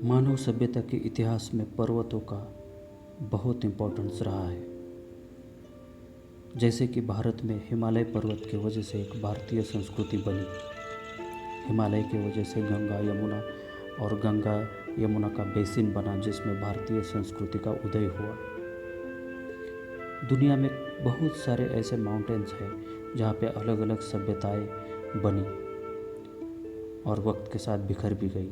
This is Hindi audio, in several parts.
मानव सभ्यता के इतिहास में पर्वतों का बहुत इम्पोर्टेंस रहा है। जैसे कि भारत में हिमालय पर्वत की वजह से एक भारतीय संस्कृति बनी। हिमालय की वजह से गंगा यमुना और गंगा यमुना का बेसिन बना, जिसमें भारतीय संस्कृति का उदय हुआ। दुनिया में बहुत सारे ऐसे माउंटेन्स हैं जहाँ पे अलग अलग सभ्यताएं बनी और वक्त के साथ बिखर भी गई।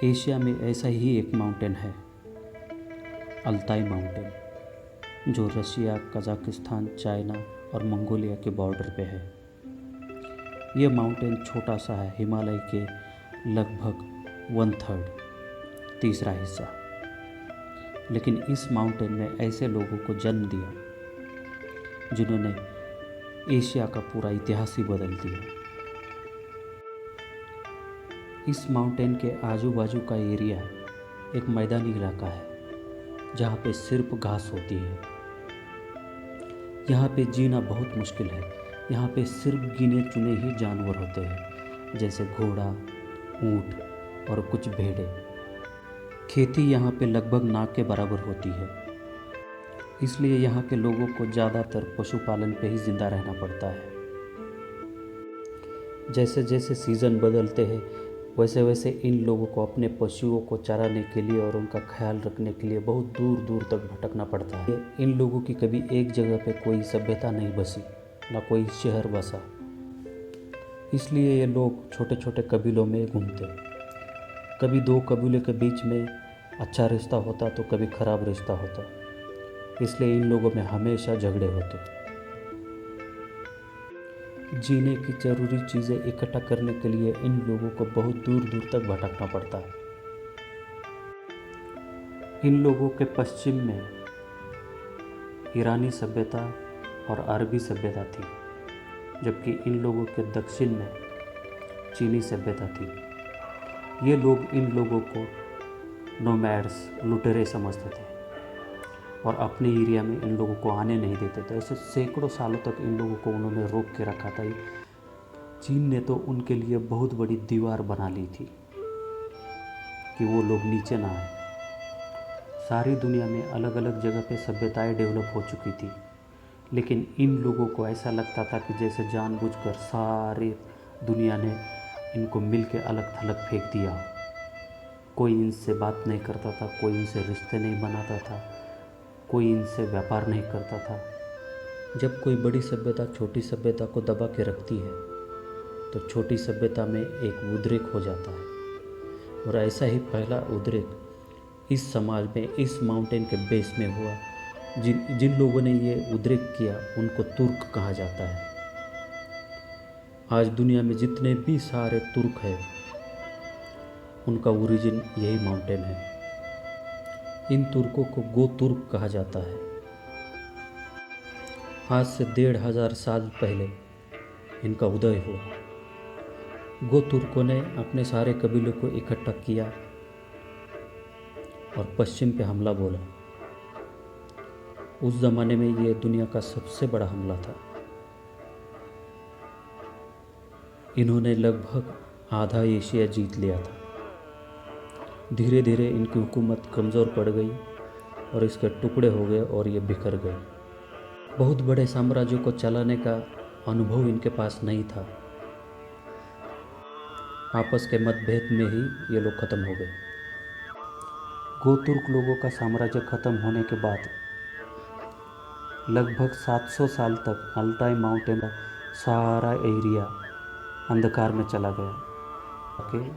एशिया में ऐसा ही एक माउंटेन है, अल्ताई माउंटेन, जो रशिया, कजाकिस्तान, चाइना और मंगोलिया के बॉर्डर पे है। ये माउंटेन छोटा सा है, हिमालय के लगभग 1/3, तीसरा हिस्सा। लेकिन इस माउंटेन में ऐसे लोगों को जन्म दिया जिन्होंने एशिया का पूरा इतिहास ही बदल दिया। इस माउंटेन के आजू बाजू का एरिया एक मैदानी इलाका है जहाँ पे सिर्फ घास होती है। यहाँ पे जीना बहुत मुश्किल है। यहाँ पे सिर्फ गिने चुने ही जानवर होते हैं, जैसे घोड़ा, ऊंट और कुछ भेड़ें। खेती यहाँ पे लगभग नाक के बराबर होती है, इसलिए यहाँ के लोगों को ज़्यादातर पशुपालन पे ही जिंदा रहना पड़ता है। जैसे जैसे सीज़न बदलते हैं वैसे वैसे इन लोगों को अपने पशुओं को चराने के लिए और उनका ख्याल रखने के लिए बहुत दूर दूर तक भटकना पड़ता है। इन लोगों की कभी एक जगह पे कोई सभ्यता नहीं बसी, ना कोई शहर बसा, इसलिए ये लोग छोटे छोटे कबीलों में घूमते। कभी दो कबीलों के बीच में अच्छा रिश्ता होता तो कभी ख़राब रिश्ता होता, इसलिए इन लोगों में हमेशा झगड़े होते। जीने की ज़रूरी चीज़ें इकट्ठा करने के लिए इन लोगों को बहुत दूर दूर तक भटकना पड़ता है। इन लोगों के पश्चिम में ईरानी सभ्यता और अरबी सभ्यता थी, जबकि इन लोगों के दक्षिण में चीनी सभ्यता थी। ये लोग इन लोगों को नोमैड्स, लुटेरे समझते थे और अपने एरिया में इन लोगों को आने नहीं देते थे। ऐसे सैकड़ों सालों तक इन लोगों को उन्होंने रोक के रखा था। चीन ने तो उनके लिए बहुत बड़ी दीवार बना ली थी कि वो लोग नीचे ना आए। सारी दुनिया में अलग अलग जगह पे सभ्यताएं डेवलप हो चुकी थी, लेकिन इन लोगों को ऐसा लगता था कि जैसे जानबूझकर सारी दुनिया ने इनको मिल के अलग थलग फेंक दिया। कोई इनसे बात नहीं करता था, कोई इनसे रिश्ते नहीं बनाता था, कोई इनसे व्यापार नहीं करता था। जब कोई बड़ी सभ्यता छोटी सभ्यता को दबा के रखती है तो छोटी सभ्यता में एक उद्रेक हो जाता है, और ऐसा ही पहला उद्रेक इस समाज में, इस माउंटेन के बेस में हुआ। जिन लोगों ने ये उद्रेक किया उनको तुर्क कहा जाता है। आज दुनिया में जितने भी सारे तुर्क हैं उनका ओरिजिन यही माउंटेन है। इन तुर्कों को गोतुर्क कहा जाता है। आज से 1500 साल पहले इनका उदय हुआ। गोतुर्कों ने अपने सारे कबीलों को इकट्ठा किया और पश्चिम पे हमला बोला। उस ज़माने में ये दुनिया का सबसे बड़ा हमला था। इन्होंने लगभग आधा एशिया जीत लिया था। धीरे धीरे इनकी हुकूमत कमज़ोर पड़ गई और इसके टुकड़े हो गए और ये बिखर गए। बहुत बड़े साम्राज्यों को चलाने का अनुभव इनके पास नहीं था। आपस के मतभेद में ही ये लोग ख़त्म हो गए। गोतुर्क लोगों का साम्राज्य ख़त्म होने के बाद लगभग 700 साल तक अल्ताई माउंटेन का सारा एरिया अंधकार में चला गया।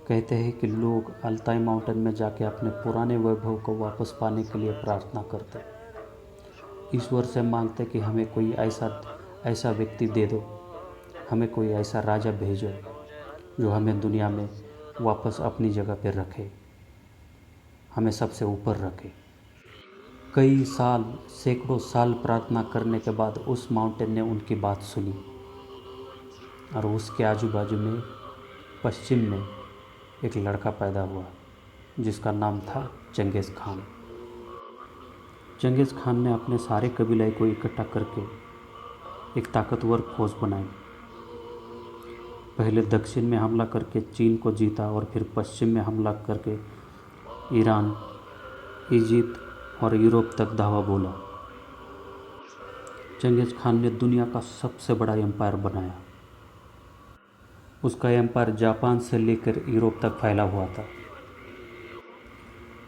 कहते हैं कि लोग अल्ताई माउंटेन में जाके अपने पुराने वैभव को वापस पाने के लिए प्रार्थना करते, ईश्वर से मांगते कि हमें कोई ऐसा व्यक्ति दे दो, हमें कोई ऐसा राजा भेजो जो हमें दुनिया में वापस अपनी जगह पर रखे, हमें सबसे ऊपर रखे। कई साल, सैकड़ों साल प्रार्थना करने के बाद उस माउंटेन ने उनकी बात सुनी और उसके आजू बाजू में पश्चिम में एक लड़का पैदा हुआ जिसका नाम था चंगेज़ खान। चंगेज़ खान ने अपने सारे कबीले को इकट्ठा करके एक ताकतवर फौज बनाई। पहले दक्षिण में हमला करके चीन को जीता और फिर पश्चिम में हमला करके ईरान, इजिप्ट और यूरोप तक धावा बोला। चंगेज़ खान ने दुनिया का सबसे बड़ा एम्पायर बनाया। उसका एम्पायर जापान से लेकर यूरोप तक फैला हुआ था।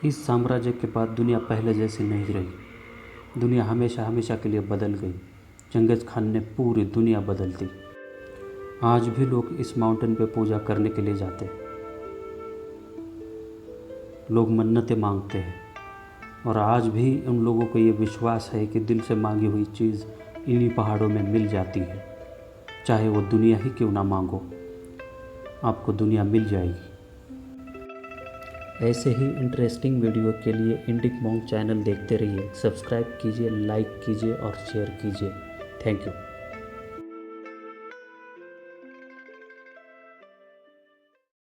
इस साम्राज्य के बाद दुनिया पहले जैसी नहीं रही। दुनिया हमेशा हमेशा के लिए बदल गई। चंगेज़ खान ने पूरी दुनिया बदल दी। आज भी लोग इस माउंटेन पे पूजा करने के लिए जाते हैं। लोग मन्नतें मांगते हैं और आज भी उन लोगों को ये विश्वास है कि दिल से मांगी हुई चीज़ इन्हीं पहाड़ों में मिल जाती है। चाहे वो दुनिया ही क्यों ना मांगो, आपको दुनिया मिल जाएगी। ऐसे ही इंटरेस्टिंग वीडियो के लिए इंडिक मॉन्क चैनल देखते रहिए। सब्सक्राइब कीजिए, लाइक कीजिए और शेयर कीजिए। Thank you.